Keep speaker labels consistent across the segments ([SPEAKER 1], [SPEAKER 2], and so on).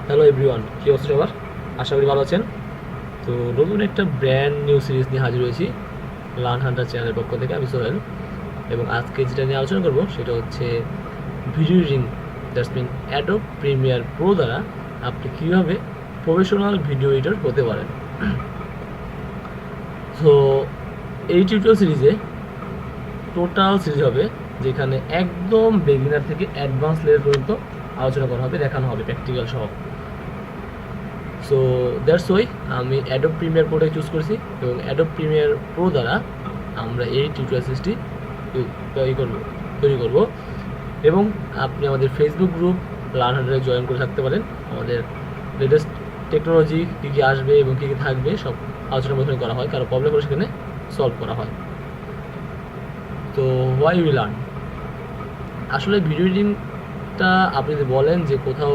[SPEAKER 1] Hello everyone, কী অবস্থা সবার? আশা করি ভালো আছেন। তো নতুন একটা ব্র্যান্ড নিউ সিরিজ নিয়ে হাজির হয়েছি লার্ন হান্টার চ্যানেলের পক্ষ থেকে। আমি সোহেল, এবং আজকে যেটা নিয়ে আলোচনা করব সেটা হচ্ছে video editing, that's mean Adobe Premiere Pro দ্বারা আপনি কীভাবে প্রফেশনাল ভিডিও এডিটর হতে পারেন। তো এই টিউটোরিয়াল সিরিজে টোটাল সিরিজ হবে, যেখানে একদম বিগিনার থেকে অ্যাডভান্স লেভেল পর্যন্ত আলোচনা করা হবে, দেখানো হবে প্র্যাকটিক্যাল সহ। সো দ্যাটস ওয়াই আমি অ্যাডোব প্রিমিয়ার প্রোটাই চুজ করেছি, এবং অ্যাডোব প্রিমিয়ার প্রো দ্বারা আমরা এই টিউটোরিয়াল সিরিজটি তৈরি করব। এবং আপনি আমাদের ফেসবুক গ্রুপ লার্ন হান্ডারে জয়েন করে থাকতে পারেন। আমাদের লেটেস্ট টেকনোলজি কী কী আসবে এবং কী কী থাকবে সব আলোচনা ওখানে করা হয়, কারো প্রবলেম করে সেখানে সলভ করা হয়। তো হোয়াই উই লার্ন, আসলে ভিডিও এডিটিংটা আপনি যদি বলেন যে কোথাও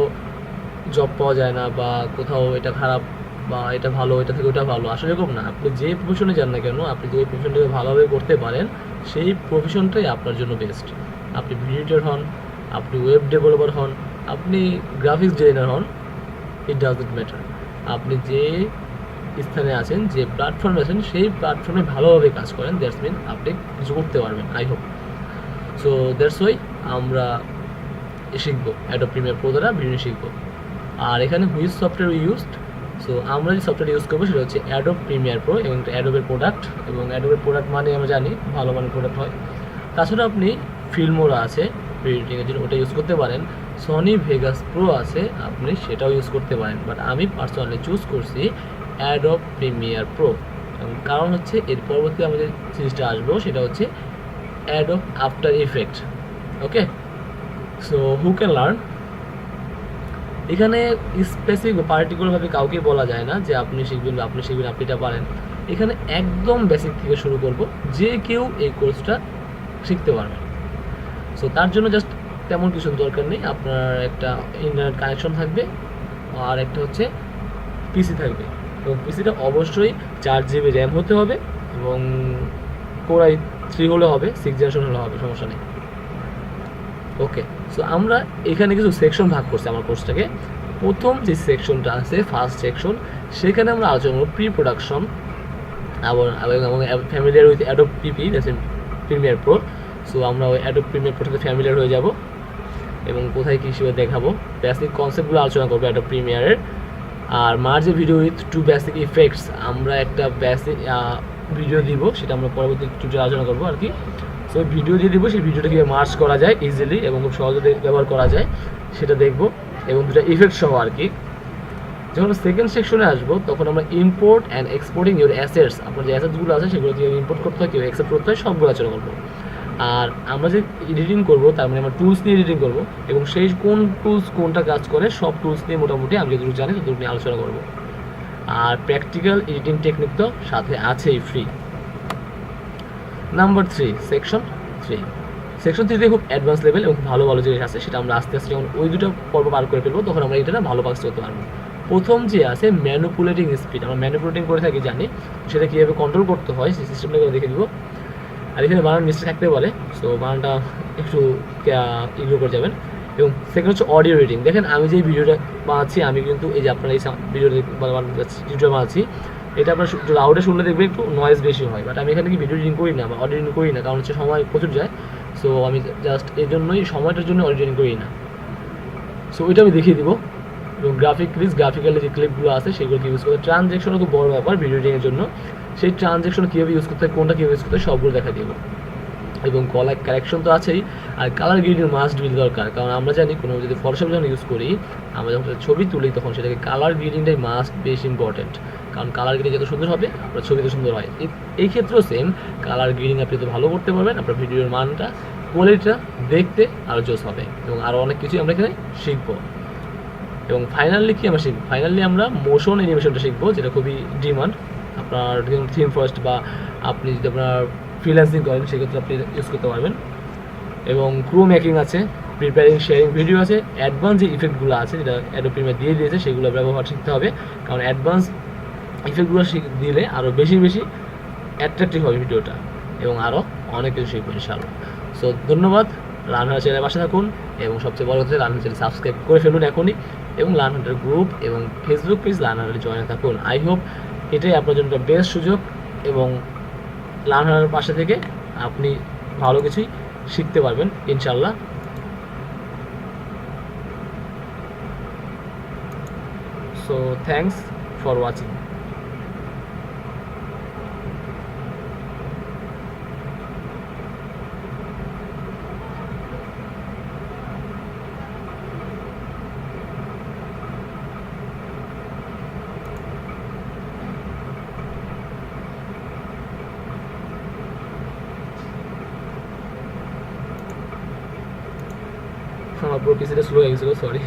[SPEAKER 1] জব পাওয়া যায় না, বা কোথাও এটা খারাপ বা এটা ভালো, এটা থেকে ওটা ভালো, আসলে এরকম না। আপনি যে প্রফেশনে যান না কেন, আপনি যে প্রফেশনটাকে ভালোভাবে করতে পারেন সেই প্রফেশনটাই আপনার জন্য বেস্ট। আপনি ভিডিও এডিটর হন, আপনি ওয়েব ডেভেলপার হন, আপনি গ্রাফিক্স ডিজাইনার হন, ইট ডাজন্ট ম্যাটার। আপনি যে স্থানে আছেন, যে প্ল্যাটফর্মে আছেন, সেই প্ল্যাটফর্মে ভালোভাবে কাজ করেন, দ্যাটস মিন আপনি কিছু করতে পারবেন, I hope. So that's why আমরা শিখবো অ্যাডোব প্রিমিয়ার প্রো দ্বারা ভিডিও শিখবো। আর এখানে হুইচ সফটওয়্যার ইউজড, সো আমরা যে সফটওয়্যার ইউজ করবো সেটা হচ্ছে অ্যাডোব প্রিমিয়ার প্রো, এবং অ্যাডোবের প্রোডাক্ট, এবং অ্যাডোবের প্রোডাক্ট মানে আমরা জানি ভালো মানের প্রোডাক্ট হয়। তাছাড়া আপনি ফিল্মোরা আছে এডিটিংয়ের জন্য, ওটা ইউজ করতে পারেন। সনি ভেগাস প্রো আছে, আপনি সেটাও ইউজ করতে পারেন, বাট আমি পার্সোনালি চুজ করছি অ্যাডোব প্রিমিয়ার প্রো। কারণ হচ্ছে এর পরবর্তী আমাদের সিরিজটা আসবো সেটা হচ্ছে Adobe after effect. Okay, so who can learn, এখানে স্পেসিফিক বা পার্টিকুলারভাবে কাউকে বলা যায় না যে আপনি শিখবেন বা আপনি শিখবেন, আপনি এটা পারেন। এখানে একদম বেসিক থেকে শুরু করব, যে কেউ এই কোর্সটা শিখতে পারবেন। সো তার জন্য জাস্ট তেমন কিছু দরকার নেই, আপনার একটা ইন্টারনেট কানেকশন থাকবে, আর একটা হচ্ছে পিসি থাকবে, এবং পিসিটা অবশ্যই 4GB র্যাম হতে হবে, এবং Core i3 হলে হবে, 6th জেনারেশন হলে হবে, সমস্যা নেই। ওকে, সো আমরা এখানে কিছু সেকশন ভাগ করছি আমার কোর্সটাকে। প্রথম যে সেকশনটা আছে, ফার্স্ট সেকশন, সেখানে আমরা আলোচনা করব প্রি প্রোডাকশন এবং familiar with Adobe PP, that's Premiere Pro. So আমরা ওই অ্যাডোব প্রিমিয়ার প্রোটাতে ফ্যামিলিয়ার হয়ে যাব, এবং কোথায় কী হিসেবে দেখাবো, বেসিক কনসেপ্টগুলো আলোচনা করবো অ্যাডোব প্রিমিয়ারের। আর merge a video with two basic effects, আমরা একটা বেসিক ভিডিও দিব, সেটা আমরা পরবর্তী টিউটোরিয়ালে আলোচনা করবো আর কি। সো ভিডিও দিয়ে দিব, সেই ভিডিওটা কীভাবে মার্চ করা যায় ইজিলি এবং খুব সহজে ব্যবহার করা যায় সেটা দেখব, এবং দুটো ইফেক্ট সহ আর কি। যখন সেকেন্ড সেকশনে আসবো তখন আমরা import and exporting your assets, আপনার যে অ্যাসেটসগুলো আছে সেগুলো কীভাবে ইম্পোর্ট করতে হয়, কীভাবে অ্যাকসেপ্ট করতে হয়, সবগুলো আলোচনা করবো। আর আমরা যে এডিটিং করবো তার মানে আমরা টুলস নিয়ে এডিটিং করবো, এবং সেই কোন টুলস কোনটা কাজ করে সব টুলস নিয়ে মোটামুটি আমি যতটুকু জানি ততটুকু নিয়ে আলোচনা করবো। আর প্র্যাকটিক্যাল এডিটিং টেকনিক তো সাথে আছেই ফ্রি। Number 3, section 3। সেকশন 3তে খুব অ্যাডভান্স লেভেল এবং ভালো ভালো জিনিস আছে, সেটা আমরা আস্তে আস্তে যখন ওই দুটো পর্ব পার করে ফেলবো তখন আমরা এটা ভালো কাজ করতে পারবো। প্রথম যে আছে ম্যানিপুলেটিং স্পিড, আমরা ম্যানিপুলেটিং করে থাকি জানি, সেটা কীভাবে কন্ট্রোল করতে হয় সেই সিস্টেমটা দেখে দিব। আর এখানে বানান মিস্টেক থাকতে পারে, সো বানানটা একটু ইগনোর করে যাবেন। এবং সেকেন্ড হচ্ছে অডিও এডিটিং। দেখেন আমি যে ভিডিওটা বানাচ্ছি, আমি কিন্তু এই যে আপনারা এই ভিডিও টিউটোরিয়াল বানাচ্ছি, এটা আপনার একটু লাউডে শুনলে দেখবেন একটু নয়েজ বেশি হয়, বাট আমি এখানে কি ভিডিও এডিটিং করি না বা অডিও এডিটিং করি না, কারণ হচ্ছে সময় প্রচুর যায়। সো আমি জাস্ট এই জন্যই সময়টার জন্য অডিও এডিটিং করি না। সো ওইটা আমি দেখিয়ে দিব। এবং গ্রাফিক্যালি যে ক্লিপগুলো আছে সেগুলোকে ইউজ করতে, ট্রানজ্যাকশনও খুব বড় ব্যাপার ভিডিও এডিটিংয়ের জন্য, সেই ট্রানজ্যাকশন কীভাবে ইউজ করতে হয়, কোনটা কীভাবে ইউজ করতে হয়, সবগুলো দেখা দিব। এবং কারেকশন তো আছেই, আর কালার গ্রেডিং মাস্ট বি দরকার, কারণ আমরা জানি কোনো যদি ফটোশপ যখন ইউজ করি, আমরা যখন ছবি তুলি তখন সেটাকে কালার গ্রেডিংটাই মাস্ট বেশি ইম্পর্টেন্ট, কারণ কালার গ্রেডিং যত সুন্দর হবে আপনার ছবি তো সুন্দর হয়। এই ক্ষেত্রেও সেম, কালার গ্রেডিং আপনি তো ভালো করতে পারবেন, আপনার ভিডিওর মানটা, কোয়ালিটিটা দেখতে আরও জোস হবে, এবং আরও অনেক কিছুই আমরা এখানে শিখবো। এবং ফাইনালি কি আমরা শিখবো, ফাইনালি আমরা মোশন অ্যানিমেশনটা শিখবো, যেটা খুবই ডিমান্ড। আপনার থিম ফার্স্ট বা আপনি যদি আপনার ফ্রিল্যান্সিং করেন সেক্ষেত্রে আপনি ইউজ করতে পারবেন। এবং ক্রো মেকিং আছে, প্রিপেয়ারিং শেয়ারিং ভিডিও আছে, অ্যাডভান্স যে ইফেক্টগুলো আছে যেটা অ্যাডোব প্রিমিয়ার দিয়ে দিয়েছে সেগুলো ব্যবহার শিখতে হবে, কারণ অ্যাডভান্স ইফেক্টগুলো দিলে আরও বেশি অ্যাট্রাকটিভ হবে ভিডিওটা, এবং আরও অনেক কিছু শিখবো ইনশাআল্লাহ। সো ধন্যবাদ, রানহার চ্যানেলের পাশে থাকুন, এবং সবচেয়ে বড় কথা রানহার চ্যানেল সাবস্ক্রাইব করে ফেলুন এখনই। এবং লার্ন হান্টার গ্রুপ এবং ফেসবুক পেজ লার্ন হান্টারে জয়েন থাকুন। আই হোপ এটাই আপনার জন্য একটা বেস্ট সুযোগ এবং লার্ন হান্টারের পাশে থেকে আপনি ভালো কিছুই শিখতে পারবেন ইনশাল্লাহ। So thanks for watching. আমার পুরো পিসিটা স্লো হয়ে গেছিলো, সরি।